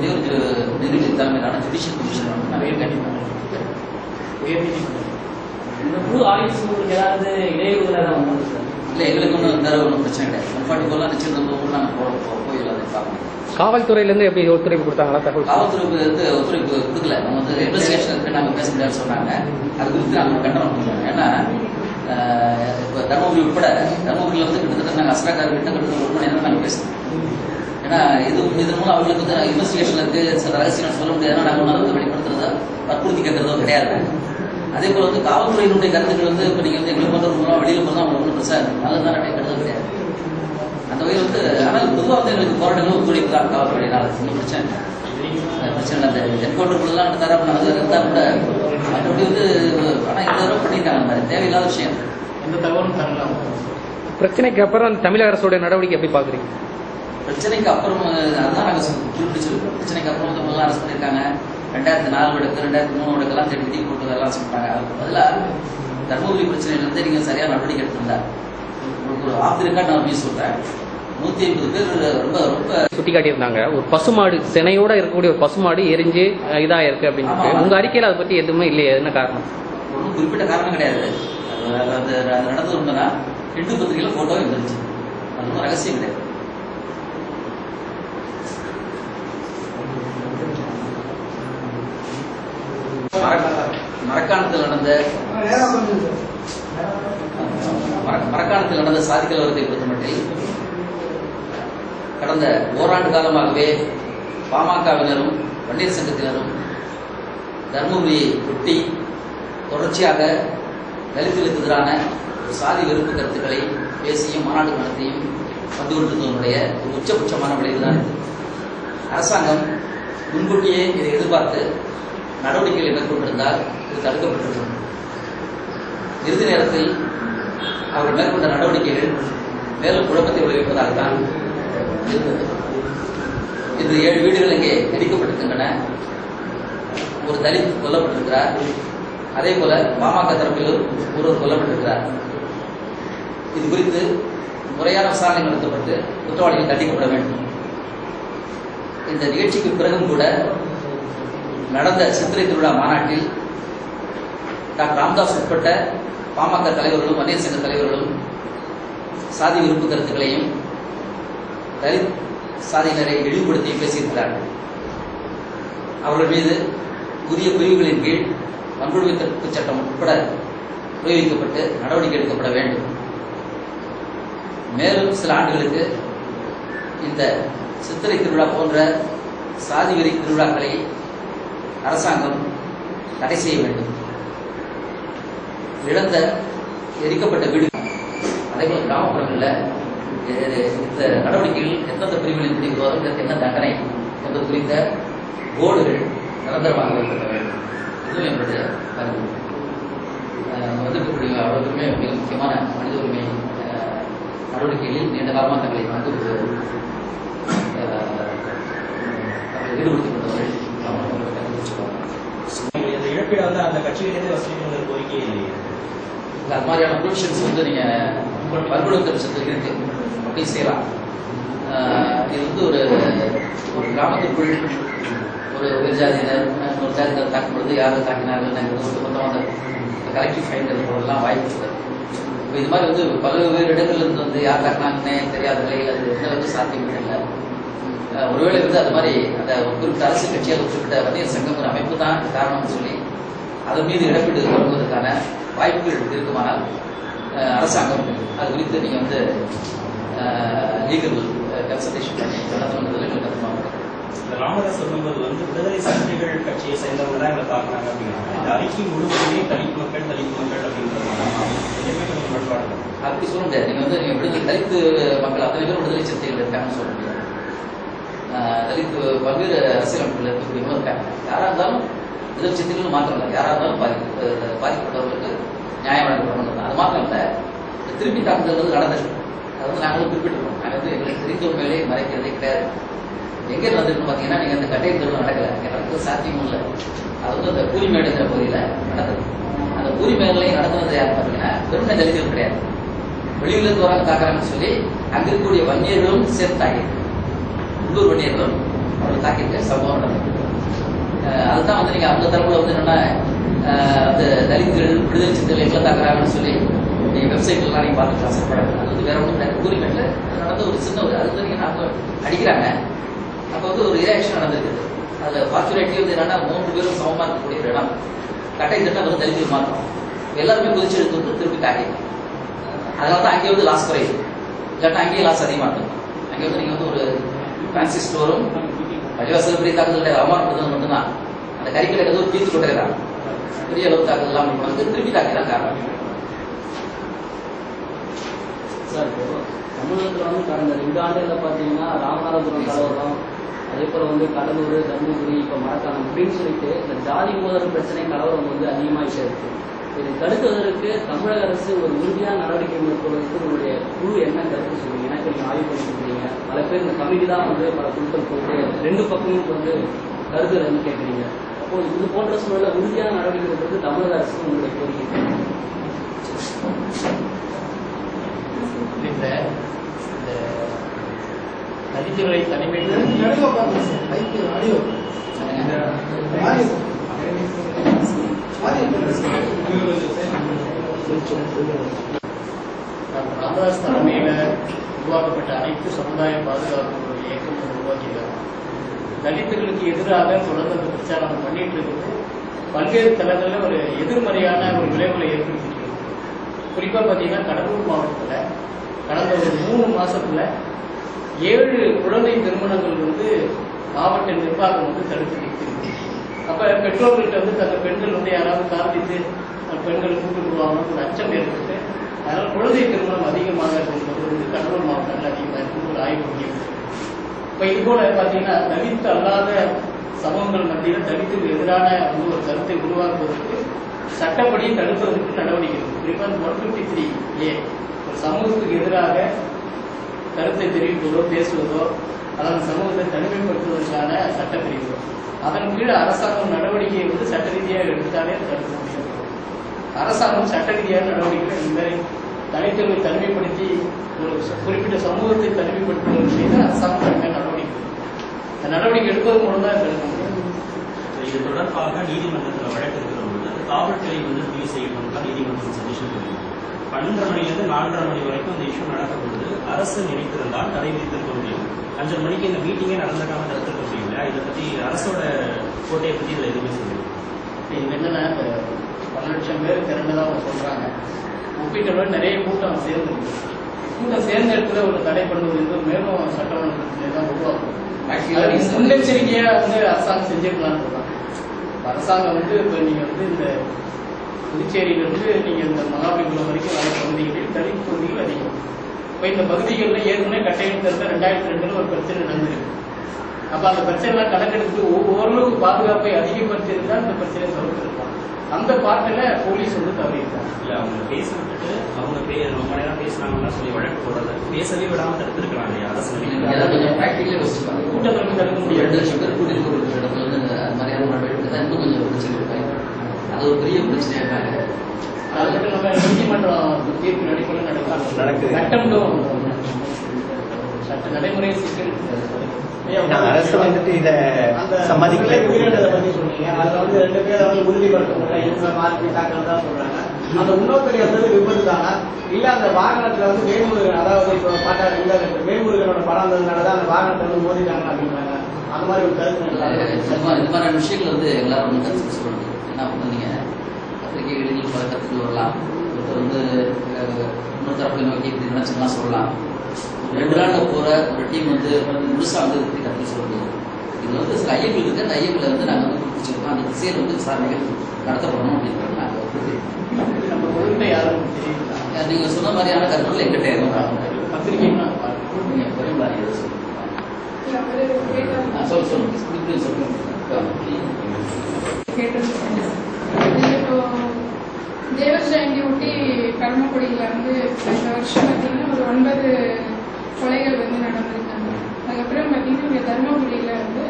நீதிபதி தலைமையிலான judicial commission வந்து நிறைய கண்டிப்பாக இந்த முழு ஆயுசு ஏதாவது இடையூறுல தான் வந்து இல்லை, எங்களுக்கு ஒன்றும் பிரச்சனை கிடையாது. 144 நிச்சயம் நாங்கள் போயிடலாம் அதை பார்க்கணும். காவல்துறையிலேருந்து எப்படி ஒத்துழைப்பு கொடுத்தாங்களா? காவல்துறையிலிருந்து ஒத்துழைப்பு கொடுக்கல. நம்ம வந்து இன்வெஸ்டிகேஷன் இருக்கு, நாங்கள் பேச முடியாதுன்னு சொன்னாங்க. அது குறித்து நாங்கள் கண்டனம் பண்ணுவோம். ஏன்னா இப்போ தருமபுரி உட்பட தருமபுரியில் வந்து கிட்டத்தட்ட நாங்கள் அஸ்ராக்காரர்கிட்ட கிட்டத்தட்ட 1 மணி நேரம் நாங்கள் பேசணும். ஏன்னா இதன் மூலம் அவங்களுக்கு வந்து இன்வெஸ்டிகேஷன் இருக்கு, சில ரகசியம் சொல்ல முடியாதுன்னா நாங்கள் ஒன்றும் வந்து வெளிப்படுத்துறதோ வற்புறுத்தி கேட்கறதோ கிடையாது. அதே போல வந்து காவல்துறையினுடைய கருத்துக்கள் வந்து இப்போ நீங்கள் வந்து எங்களுக்கு வந்து மூலம் வெளியில் போனால் அவங்க ஒன்றும் பிரச்சனை நல்லதான் நிறைய கருத்து கிடையாது. அந்த வகையில் வந்து ஆனால் பொதுவாக வந்து எங்களுக்கு போராட்டங்களும் ஒத்துழைப்பு தான் காவல்துறையினால் ஒன்றும் பிரச்சனை இல்லை. அந்த என்கவுண்டருக்குள்ளலாம் தரம் நடந்து இருந்தால் கூட மற்றபடி வந்து ஆனால் இந்த தடவை பண்ணியிருக்காங்க. அந்த மாதிரி தேவையில்லாத விஷயம் எந்த தகவலும் தரலாம். பிரச்சனைக்கு அப்புறம் தமிழக அரசுடைய நடவடிக்கை எப்படி பார்க்குறீங்க? பிரச்சனைக்கு அப்புறம் அதுதான் நாங்கள் பிடிச்சிருக்கோம். பிரச்சனைக்கு அப்புறம் வந்து முதல்ல அரசு பண்ணியிருக்காங்க. 2004 வழக்கு 2003 வழக்கெல்லாம் தேடி போட்டு அதெல்லாம் சொல்லிட்டாங்க. அதுக்கு பதிலாக தர்மபுரி பிரச்சனையிலிருந்து நீங்கள் சரியான நடவடிக்கை எடுத்திருந்தா உங்களுக்கு ஒரு ஆஃப் ரெக்கார்ட் நான் போய் சொல்கிறேன். 150 பேர் ரொம்ப ரொம்ப சுட்டி காட்டியிருந்தாங்க. ஒரு பசுமாடு சினையோட இருக்கக்கூடிய ஒரு பசுமாடு எரிஞ்சு இதாக இருக்கு அப்படின்னு உங்க அறிக்கையில் அதை பற்றி எதுவுமே இல்லையே, என்ன காரணம்? ஒன்றும் குறிப்பிட்ட காரணம் கிடையாது. அது நடந்தது ஒன்றுனா 2 பத்திரிகையில் ஃபோட்டோ இருந்துச்சு. அது ஒன்றும் ரகசியம் கிடையாது. மரக்காணத்தில் நடந்த சாதி கலவரத்தை பொறுத்தமட்டில் கடந்த ஓராண்டு காலமாகவே பாமகவினரும் வன்னியர் சங்கத்தினரும் தர்மபுரியை ஒட்டி தொடர்ச்சியாக தலித்துகளுக்கு எதிரான சாதி வெறுப்பு கருத்துக்களை பேசியும் மாநாடு நடத்தியும் வந்து கொண்டிருந்ததனுடைய ஒரு உச்சபட்சமான விளைவு தான் இது. அரசாங்கம் முன்கூட்டியே இதை எதிர்பார்த்து நடவடிக்கைகளை மேற்கொண்டிருந்தால் இது தடுக்கப்பட்டிருக்கும். இறுதி நேரத்தில் அவர்கள் மேற்கொண்ட நடவடிக்கைகள் மேலும் குழப்பத்தை விளைவிப்பதாகத்தான் இருந்தது. இன்று 7 வீடுகள் இங்கே எரிக்கப்பட்டிருக்கின்றன. ஒரு தலித் கொல்லப்பட்டிருக்கிறார். அதே போல பாமக தரப்பிலும் ஒருவர் கொல்லப்பட்டிருக்கிறார். இது குறித்து முறையான விசாரணை நடத்தப்பட்டு குற்றவாளிகள் தண்டிக்கப்பட வேண்டும். இந்த நிகழ்ச்சிக்கு பிறகும் கூட நடந்த சித்திரை திருவிழா மாநாட்டில் டாக்டர் ராமதாஸ் உட்பட்ட பாமக தலைவர்களும் வன்னியர் சங்க தலைவர்களும் சாதி விருப்பு கருத்துக்களையும் தலித் சாதியினரை இழிவுபடுத்தி பேசியிருக்கிறார்கள். அவர்கள் மீது புதிய பிரிவுகளின் கீழ் வன்கொடுமை தடுப்பு சட்டம் உட்பட பிரயோகிக்கப்பட்டு நடவடிக்கை எடுக்கப்பட வேண்டும். மேலும் சில ஆண்டுகளுக்கு இந்த சித்திரை திருவிழா போன்ற சாதி வெறி திருவிழாக்களை அரசாங்கம் தடை செய்ய வேண்டும். இழந்த எரிக்கப்பட்ட வீடு அதேபோல கிராமப்புறங்களில் இந்த நடவடிக்கைகள் எந்தெந்த பிரிவுகளின் பிடிப்பு வரும், என்ன தண்டனை என்பது குறித்த போர்டுகள் நிரந்தரமாக வைக்கப்பட வேண்டும். இதுவும் என்னுடைய கருத்து. வந்திருக்கக்கூடிய அவ்வளவுமே மிக முக்கியமான மனித உரிமை நடவடிக்கைகளில் நீண்ட காலமாக தங்களை ஈடுபடுத்திக் கொண்டவர்கள் இழப்பீடு வந்து அந்த கட்சியிலிருந்து வசூலிக்கிற கோரிக்கை இல்லையே. அது மாதிரியான ப்ரொவிஷன்ஸ் வந்து நீங்க வன்கொடுமை சட்டத்தில் இருக்கு, அப்படி செய்யலாம். இது வந்து ஒரு கிராமத்திற்குள் ஒரு ஜாதியினர் ஒரு ஜாதியினர் தாக்கும் பொழுது யாரை தாக்கினார்கள் மொத்தமாக கலெக்டிவ் ஃபைன் போடலாம் வாய்ப்பு இருக்குது. இப்போ இது மாதிரி வந்து பல்வேறு இடங்கள்ல இருந்து வந்து யார் தாக்கினாங்கன்னே தெரியாத நிலையில் அது எந்த அளவுக்கு சாத்தியம் இல்லை. ஒருவேளை வந்து அது மாதிரி அந்த குறிப்பிட்ட அரசு கட்சியாக குறிப்பிட்ட வன்னியர் சங்கம் ஒரு அமைப்பு தான் காரணம்னு சொல்லி அதன் மீது இழப்பீடு வழங்குவதற்கான வாய்ப்புகள் இருக்குமானால் அரசாங்கம் அது குறித்து நீங்கள் வந்து லீகல் கன்சல்டேஷன் பண்ணி நடத்தணுன்றதுல எங்களுக்கு கருத்துமாக ராமதாஸ் சொல்லும்போது வந்து விடுதலை சிறுத்தைகள் கட்சியை சேர்ந்தவங்க தான் எங்களை தாக்குனாங்க அப்படின்னா இந்த அறிக்கை முழுவதுமே தலித் மக்கள் அப்படின்றது அப்படி சொல்ல முடியாது. நீங்கள் வந்து நீங்கள் விடுதலை தலித்து மக்கள் அத்தனை பேர் விடுதலை சிறுத்தைகள் இருக்காங்கன்னு சொல்ல முடியாது. தலித் பல்வேறு அரசியல் அமைப்புகள் இருக்கக்கூடியவங்க இருக்காங்க. யாராக இருந்தாலும் விடுதலை சிறுத்தைகள் மாற்றம் இல்லை, யாராக இருந்தாலும் பாதிக்கப்பட்டவர்களுக்கு நியாயம் வழங்கப்படணும். அது மாத்திரம் இல்லை, திருப்பி தாக்குதல் வந்து நடந்தது. அது வந்து நாங்களும் குறிப்பிட்டிருக்கோம். நாங்கள் வந்து எங்களுக்கு தெரிந்த உண்மையிலே மறைக்கிறதே கிடையாது. எங்கே நடந்திருக்குன்னு பார்த்தீங்கன்னா நீங்கள் அந்த கட்டை தெருவில் நடக்கல, நடக்கிறது சாத்தியமும் இல்லை. அது வந்து அந்த பூரிமேடுங்கிற பகுதியில் நடந்தது. அந்த பூரிமேடுலையும் நடந்தது யாருன்னு பார்த்தீங்கன்னா வெறும் தலித்துகள் கிடையாது, வெளியிலிருந்து வராங்க தாக்குறாங்கன்னு சொல்லி அங்கே இருக்கக்கூடிய வன்னியர்களும் சேர்த்தாங்க. உள்ளூர் வன்னியர்களும் அவங்களை தாக்கிட்டு சம்பவம் நடந்தது. அதுதான் வந்து நீங்க அந்த தரப்புல வந்து என்னன்னா அந்த தலித்துகள் விடுதலை சிறுத்தைகள் எங்களை தாக்குறாங்கன்னு சொல்லி நீங்க வெப்சைட்லாம் நீங்க பார்த்துக்கலாம் சார். அது வந்து வேற ஒன்றும் கூறிமெண்ட்ல நடந்த ஒரு சின்ன ஒரு அது நீங்க அவங்க அடிக்கிறாங்க. அப்போ வந்து ஒரு ரியாக்ஷன் நடந்திருக்குது. அதுல ஃபார்ச்சுனேட்லி வந்து என்னன்னா 3 பேரும் சமமா இருக்கக்கூடிய ஒரு இடம் கட்டை தட்டா வந்து தலித்துகள் மாற்றம் எல்லாருமே குதிச்சு எடுத்து வந்து திருப்பி தாக்கிடும். அதனால தான் அங்கே வந்து லாஸ் குறையுது. இல்லாட்டா அங்கேயும் லாஸ் அதிகமாக இருக்கும். அங்கே வந்து நீங்க வந்து ஒரு ஃபேன்சி ஸ்டோரும் பள்ளிவாசல் பெரிய தாக்குதல் அவமானப்படுறது மட்டும்தான். அந்த கறிக்கடை ஏதோ ஒரு தீர்த்து கொட்டுகிறாங்க. பெரிய அளவு தாக்குதல் எல்லாம் வந்து திருப்பி தாக்கிதான் காரணம். சார் இப்போ தமிழகத்தில் வந்து கடந்த 2 ஆண்டுகளில் பார்த்தீங்கன்னா ராமநாதபுரம் கலவரம், அதே போல் வந்து கடலூர், தர்மபுரி, இப்போ மரக்காணம் அப்படின்னு சொல்லிட்டு இந்த ஜாதி மோதல் பிரச்சனை கலவரம் வந்து அதிகமாகிட்டே இருக்கு. இதை தடுக்குவதற்கு தமிழக அரசு ஒரு உறுதியான நடவடிக்கை மேற்கொள்வதற்கு உங்களுடைய குழு என்ன கருத்து சொல்லுங்க? எனக்கு நீங்கள் ஆய்வு பண்ணிக்கிறீங்க, பல பேர் இந்த கமிட்டி தான் வந்து பல குழுக்கள் போட்டு 2 பக்கமும் வந்து கருத்து வந்து கேட்குறீங்க. அப்போ இது போன்ற சூழலில் உறுதியான நடவடிக்கை எடுக்கிறது தமிழக அரசு உங்களுடைய கோரிக்கை. இந்த தலித்துகளை தனிமை ராமதாஸ் தலைமையில உருவாக்கப்பட்ட அனைத்து சமுதாய பாதுகாப்பு இயக்கம் உருவாக்கியிருக்காங்க. தலித்துகளுக்கு எதிராக தொடர்ந்து அந்த பிரச்சாரம் பண்ணிட்டு இருக்குது. பல்வேறு தளங்களில் ஒரு எதிர்மறையான ஒரு விளைவுகளை ஏற்படுத்திட்டு இருக்கு. குறிப்பா பாத்தீங்கன்னா கடலூர் மாவட்டத்துல கடந்த ஒரு 3 மாசத்துல 7 குழந்தை திருமணங்கள் வந்து மாவட்ட நிர்வாகம் வந்து தடுத்து நிற்கிறது. அப்ப பெற்றோர்கள்ட்ட வந்து தங்க பெண்கள் வந்து யாராவது காத்திட்டு பெண்கள் கூட்டு வருவாங்கன்னு ஒரு அச்சம் ஏற்பட்டு அதனால குழந்தை திருமணம் அதிகமாக என்பது வந்து கடலூர் மாவட்டங்கள் அதிகமாக இருக்கு ஒரு ஆய்வு முடியும். இப்ப இது போல பாத்தீங்கன்னா தலித்து அல்லாத சமூகங்கள் மத்தியில் தலித்துக்கு எதிரான வந்து ஒரு கருத்தை உருவாக்குவதற்கு சட்டப்படி தடுப்பதற்கு நடவடிக்கை. குறிப்பா 153A ஒரு சமூகத்துக்கு எதிராக கருத்தை தெரிவிப்பதோ பேசுவதோ அதன் சமூகத்தை தனிமைப்படுத்துவதற்கான சட்டப்பிரிவு. அதன் கீழ் அரசாங்கம் நடவடிக்கையை வந்து சட்ட ரீதியாக எடுத்தாலே தடுக்க முடியும். அரசாங்கம் சட்ட ரீதியான நடவடிக்கை இந்த மாதிரி தனித்துவத்தை தனிமைப்படுத்தி ஒரு குறிப்பிட்ட சமூகத்தை தனிமைப்படுத்துவது செய்து அரசாங்கம் தனிமையான நடவடிக்கை இந்த நடவடிக்கை எடுப்பதன் மூலம் தான் தடுக்க முடியும். இது தொடர்பாக நீதிமன்றத்தில் வழக்கு இருக்கிறவங்க அந்த காவல்துறை வந்து முடிவு செய்யணும் தான் நீதிமன்றம் சஜஷன் பண்ணிருக்கு. 12:30 மணிலிருந்து 4:30 மணி வரைக்கும் இந்த இஷ்யூ நடக்கும் பொழுது அரசு நினைத்திருந்தால் தடை விதித்திருக்க முடியும். 5:30 மணிக்கு இந்த மீட்டிங்கே நடந்துக்காம தடுத்திருக்க முடியல. இதை பத்தி அரசோட கோட்டையை பத்தி இதுல எதுவுமே சொல்லுங்க. இது என்னன்னா இந்த 1 லட்சம் பேர் திரண்டதா அவங்க சொல்றாங்க. ஒப்பிட்டோட நிறைய கூட்டம் சேர்ந்துருக்கு. கூட்டம் சேர்ந்த இடத்துல ஒரு தடை பண்ணுவது மேலும் சட்டமன்ற பிரச்சனை தான் உருவாக்கும். முன்னெச்சரிக்கையா வந்து அரசாங்கம் செஞ்சிருக்கலாம்னு சொல்றாங்க. அரசாங்கம் வந்து இப்ப நீங்க வந்து இந்த புதுச்சேரியிலிருந்து நீங்க இந்த மகாபலிபுரம் வரைக்கும் வர பகுதிகளில் தலித் பகுதிகள் அதிகம். இப்ப இந்த பகுதிகளில் ஏற்கனவே கட்டையெழுத்திருந்த 2002 ஒரு பிரச்சனை நடந்திருக்கு. அப்ப அந்த பிரச்சனை எல்லாம் கணக்கெடுத்து ஓரளவுக்கு பாதுகாப்பை அதிகப்படுத்தியிருந்தா இந்த பிரச்சனை தவிர்த்திருப்பாங்க. அந்த பாட்டுல போலீஸ் வந்து தவறியிருக்காங்க. இல்ல அவங்க பேச விட்டுட்டு அவங்க ரொம்ப நேரம் பேசினாங்கன்னா சொல்லி வழக்கு போடுறது பேசவே விடாம தடுத்திருக்கிறாங்க இல்லையா அரசு கொஞ்சம் பிராக்டிக்கலா யோசிப்பாங்க. கூட்டத்திற்கு தடுக்க 2 முடியாது. லட்சம் பேர் கூட்டிட்டு ஒரு இடத்துல வந்து இந்த மாதிரியான நடவடிக்கை தான் இன்னும் கொஞ்சம் பிரச்சனை இருக்காங்க. அது ஒரு பெரிய பிரச்சனையா இருக்காங்க. அது மட்டும் இல்லாம நீதிமன்றம் தீர்ப்பு அடிப்படையில் நடக்குது. சட்டம் சட்ட நடைமுறை சிக்கல் அரசு வந்துட்டு இதை சம்மதிக்கல. உயிரிழந்ததை பத்தி சொன்னீங்க. அதுல வந்து 2 பேர் வந்து உறுதிப்படுத்த முடியல. இவங்க மாற்றி தாக்கல் தான் சொல்றாங்க. அந்த இன்னொருத்தர் இருந்தது விபத்து தானா இல்ல அந்த வாகனத்துல வந்து வேல்முருகன் அதாவது இப்ப பாட்டா இல்ல வேல்முருகனோட படம் வந்ததுனாலதான் அந்த வாகனத்தை வந்து மோதிட்டாங்க அப்படின்றாங்க. அந்த மாதிரி ஒரு கருத்து இந்த மாதிரியான விஷயங்கள் வந்து எல்லாரும் கருத்து சொல்லணும். என்ன வந்து நீங்க பத்திரிகைகளில் பல கருத்துக்கள் வரலாம். ஒருத்தர் வந்து இன்னொரு தரப்பை நோக்கி இப்படி நினைச்சுலாம் சொல்லலாம். 2 நாள்ல போற ஒரு டீம் வந்து முழுசா வந்து கருத்து சொல்ல முடியும். இது வந்து சில ஐயங்கள் இருக்கு. அந்த ஐயங்களை வந்து நாங்க வந்து குறிப்பிச்சிருக்கோம். அந்த திசையில் வந்து விசாரணைகள் நடத்தப்படணும் அப்படின்றது நாங்க நம்ம கொள்கை யாரும் தெரியுங்களா? நீங்க சொன்ன மாதிரியான கருத்துக்கள் எங்கிட்ட பத்திரிகை நீங்க ஒரே மாதிரி சொல்லுங்க. தேவர் ஜெயந்தி ஒட்டி கர்மக்குடியில வந்து இந்த வருஷம் பார்த்தீங்கன்னா ஒரு 9 கொலைகள் வந்து நடந்திருக்காங்க. அதுக்கப்புறம் பார்த்தீங்கன்னா இங்கே தர்மபுரியில வந்து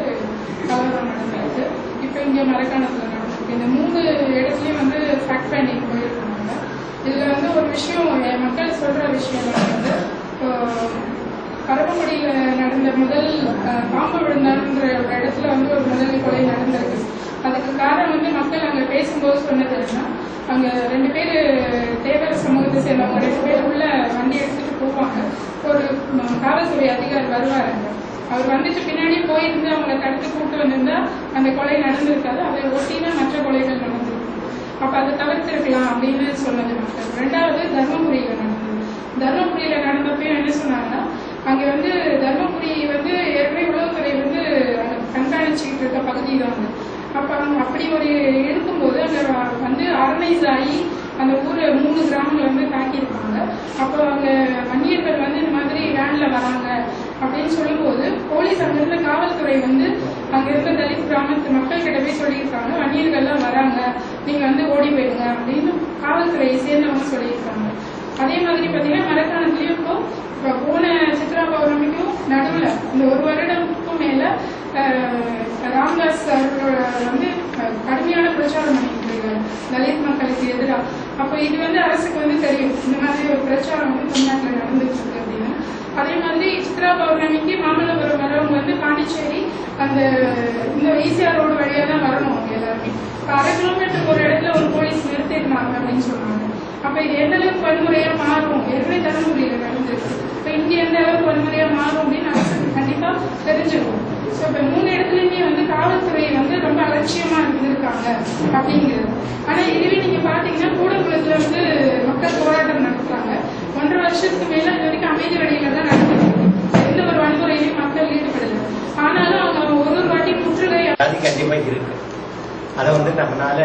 கலவரம் நடந்திருக்கு. இப்போ இங்கே மரக்காணத்தில் நடந்திருக்கு. இந்த 3 இடத்துலையும் வந்து ஃபேக்ட் ஃபைண்டிங் போயிருக்காங்க. இதில் வந்து ஒரு விஷயம் மக்கள் சொல்கிற விஷயம் வந்து இப்போ பரமக்குடியில நடந்த முதல் பாம்பு விழுந்தான்ற ஒரு இடத்துல வந்து ஒரு முதல் கொலை நடந்திருக்கு. அதுக்கு காரணம் வந்து மக்கள் அங்க பேசும்போது சொன்னது என்னன்னா, அங்க 2 பேர் தேவர சமூகத்தை சேர்ந்தவங்க 2 பேர் உள்ள வண்டி எடுத்துட்டு போவாங்க. ஒரு காவல்துறை அதிகாரி வருவாருங்க. அவர் வந்துட்டு பின்னாடி போயிருந்து அவங்களை தடுத்து கூட்டு வந்திருந்தா அந்த கொலை நடந்திருக்காது. அதை ஒட்டினா மற்ற கொலைகள் நடந்திருக்கு. அப்ப அதை தவிர்த்திருக்கலாம் அப்படின்னு சொன்னது மக்கள். 2வது தர்மபுரியில நடந்தது. தர்மபுரியில நடந்தப்பயும் என்ன சொன்னாங்கன்னா, அங்க வந்து தர்மபுரி வந்து ஏற்கனவே உளவுத்துறை வந்து கண்காணிச்சுக்கிட்டு இருக்க பகுதி தான். அப்ப அப்படி ஒரு இருக்கும்போது அங்க வந்து ஆர்கனைஸ் ஆகி அந்த ஊரை 3 கிராமங்களை வந்து தாக்கியிருப்பாங்க. அப்போ அங்க வன்னியர்கள் வந்து இந்த மாதிரி வேன்ல வராங்க அப்படின்னு சொல்லும்போது போலீஸ் அங்கிருந்த காவல்துறை வந்து அங்க இருந்த தலித் கிராமத்து மக்கள் கிட்ட போய் சொல்லியிருக்காங்க, வன்னியர்கள்லாம் வராங்க, நீங்க வந்து ஓடி போயிடுங்க அப்படின்னு காவல்துறையை சேர்ந்தவங்க சொல்லியிருக்காங்க. அதே மாதிரி பாத்தீங்கன்னா மரக்காணத்துலயும் இப்போ போன சித்ரா பௌர்ணமிக்கும் நடுவுல இந்த 1 வருடத்துக்கும் மேல ராம்தாஸ் அவர்களோட வந்து கடுமையான பிரச்சாரம் பண்ணிட்டு இருக்காரு தலித் மக்களுக்கு எதிராக. அப்போ இது வந்து அரசுக்கு வந்து தெரியும் இந்த மாதிரி ஒரு பிரச்சாரம் வந்து தமிழ்நாட்டில் நடந்துட்டு இருக்கு அப்படின்னு. அதே மாதிரி சித்ரா பௌர்ணமிக்கு மாமல்லபுரம் வரவங்க வந்து பாண்டிச்சேரி அந்த இந்த ஈசிஆர் ரோடு வழியா தான் வரணும் அவங்க எல்லாருமே. 1/2 கிலோமீட்டருக்கு ஒரு இடத்துல ஒரு போலீஸ் நிறுத்திருந்தாங்க அப்படின்னு சொன்னாங்க. அப்ப இது எந்த அளவுக்கு வன்முறையா மாறும், ஏற்கனவே தர்மபுரியில நடந்திருக்கு. இப்ப இங்க எந்த அளவுக்கு வன்முறையா மாறும் அப்படின்னு அரசுக்கு கண்டிப்பா தெரிஞ்சிருக்கும். ஸோ இப்போ 3 இடத்துலையுமே வந்து காவல்துறை வந்து ரொம்ப அலட்சியமா இருந்திருக்காங்க அப்படிங்கிறது. ஆனா இதுவே நீங்க பாத்தீங்கன்னா கூடங்குளத்துல வந்து மக்கள் போராட்டம் நடத்துறாங்க. 1.5 வருஷத்துக்கு மேல இது வரைக்கும் அமைதி வழியில தான் நடந்துருக்கு. எந்த ஒரு வன்முறையிலையும் மக்கள் ஈடுபடல. ஆனாலும் அவங்க ஒரு வாட்டி முற்றுகை கண்டிப்பா இருக்கு. அதை வந்து நம்மளால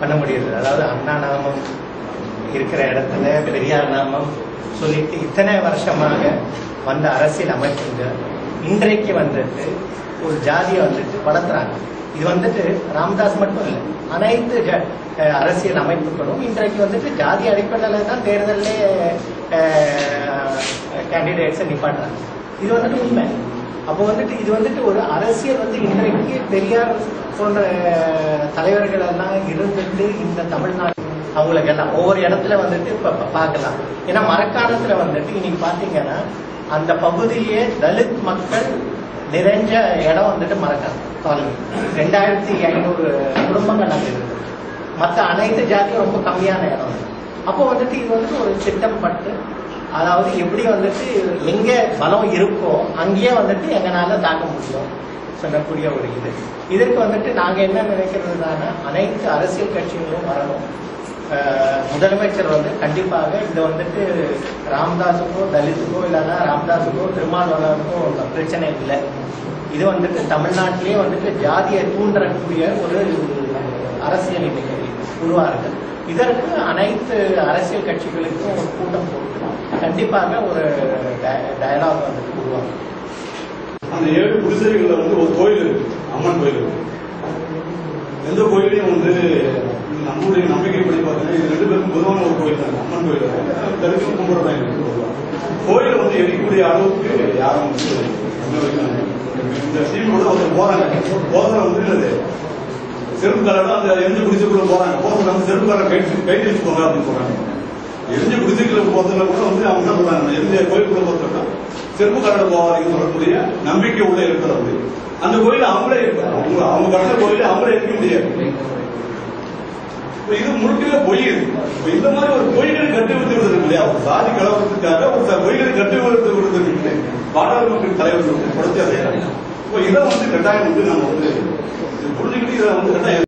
பண்ண முடியாது. அதாவது அண்ணா நாமம் இருக்கிற இடத்துல பெரியார் நாமம் சொல்லிட்டு இத்தனை வருஷமாக வந்த அரசியல் அமைப்புங்க இன்றைக்கு வந்துட்டு ஒரு ஜாதியை வந்துட்டு வளர்த்துறாங்க. இது வந்துட்டு ராமதாஸ் மட்டும் இல்லை, அனைத்து அரசியல் அமைப்புகளும் இன்றைக்கு வந்துட்டு ஜாதி அடிப்படையில் தான் தேர்தலே கேண்டிடேட்ஸை நிப்பாட்டுறாங்க. இது வந்துட்டு உண்மை. அப்போ வந்துட்டு இது வந்துட்டு ஒரு அரசியல் வந்து இன்றைக்கு பெரியார் போன்ற தலைவர்கள் எல்லாம் இருந்துட்டு இந்த தமிழ்நாடு அவங்களுக்கு எல்லாம் ஒவ்வொரு இடத்துல வந்துட்டு இப்ப பார்க்கலாம். ஏன்னா மரக்காணத்துல வந்துட்டு இன்னைக்கு பாத்தீங்கன்னா அந்த பகுதியிலேயே தலித் மக்கள் நிறைஞ்ச இடம் வந்துட்டு மரக்காணம் காலனி. 2500 குடும்பங்கள் அங்க இருக்கு. மற்ற அனைத்து ஜாதியும் ரொம்ப கம்மியான இடம். அப்போ வந்துட்டு இது வந்து ஒரு திட்டம் பட்டு, அதாவது எப்படி வந்துட்டு எங்க பலம் இருக்கோ அங்கேயே வந்துட்டு எங்கனால தாக்க முடியும் சொல்லக்கூடிய ஒரு இது. இதற்கு வந்துட்டு நாங்க என்ன நினைக்கிறதுனா, அனைத்து அரசியல் கட்சிகளும் வரணும். முதலமைச்சர் வந்து கண்டிப்பாக இதை வந்துட்டு ராமதாஸுக்கோ தலித்துக்கோ இல்லைன்னா ராமதாஸுக்கோ திருமாவளவனுக்கோ பிரச்சனை இல்லை. இது வந்துட்டு தமிழ்நாட்டிலேயே வந்துட்டு ஜாதியை தூண்டக்கூடிய ஒரு அரசியல் இன்னைக்கு உருவாருக்கு. இதற்கு அனைத்து அரசியல் கட்சிகளுக்கும் ஒரு கூட்டம் போட்டு கண்டிப்பாக ஒரு டயலாக் வந்துட்டு உருவாகும். அந்த 7 குடிசைகள்ல வந்து ஒரு கோயில் இருக்கு, அம்மன் கோயில் இருக்கு. எந்த கோயிலையும் வந்து நம்மளுடைய நம்பிக்கைப்படி பார்த்தீங்கன்னா இது 2 பேருக்கும் பொதுவான ஒரு கோயில் தான். அம்மன் கோயில் தரிசனம் கும்பிடுறாங்க. கோயிலை வந்து எரிக்கக்கூடிய அளவுக்கு யாரும் வந்து இந்த சீமோட ஒருத்தர் போறாங்க. போதனை வந்து செருப்பு காரோட அந்த எரிஞ்ச குடிசைக்குள்ள போறாங்க. போதனை வந்து செருப்பு காரை கைட்டு வச்சுக்கோங்க அப்படின்னு சொல்றாங்க. எரிஞ்ச குடிசைக்குள்ள போறதுல கூட வந்து அவங்க என்ன சொல்றாங்க, எரிஞ்ச கோயிலுக்குள்ள போறதுனா செருப்பு காரோட போவாதீங்கன்னு சொல்லக்கூடிய நம்பிக்கை உள்ள இருக்கிறது. அந்த கோயில அவங்களே அவங்க கட்டின கோயில அவங்களே இருக்க முடியாது. இது முழுக்கவே பொய். இந்த மாதிரி ஒரு பொய்களை கட்டி விடுறது இல்லையா, ஒரு சாதி கலவரத்துக்காக ஒரு பொய்களை கட்டி விடுறது பாடாளு மக்கள் தலைவர்கள் புரட்சியா செய்யறாங்க. இதை வந்து கட்டாயம் வந்து நம்ம வந்து புரிஞ்சுக்கிட்டு இதை வந்து கட்டாயம்